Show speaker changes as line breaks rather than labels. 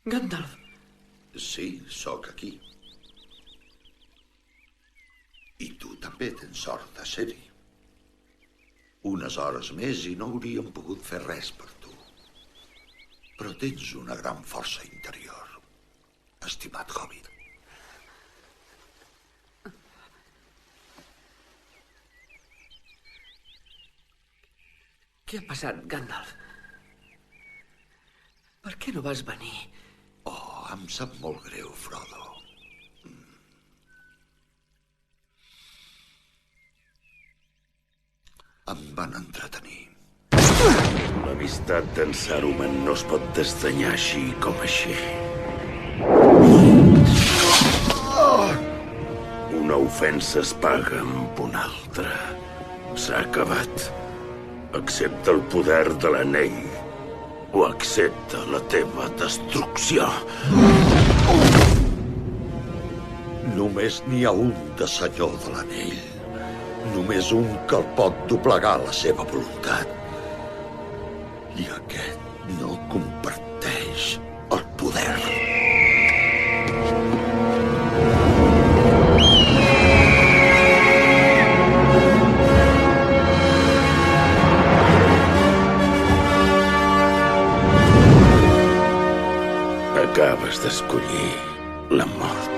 Gandalf.
Sí, sóc aquí. I tu també tens sort de ser-hi. Unes hores més i no hauríem pogut fer res per tu. Però tens una gran força interior, estimat Hobbit.
Què ha passat, Gandalf? Per què no vas venir?
Oh, em sap molt greu, Frodo. Em van entretenir.
L'amistat d'en Saruman no es pot desdanyar així com així. Una ofensa es paga amb una altra. S'ha acabat. Accepta el poder de l'anell o accepta la teva destrucció.
Només n'hi ha un de senyor de l'anell. Només un que el pot doblegar la seva voluntat. I aquest no comparteix el poder.
Acabes d'escollir la mort.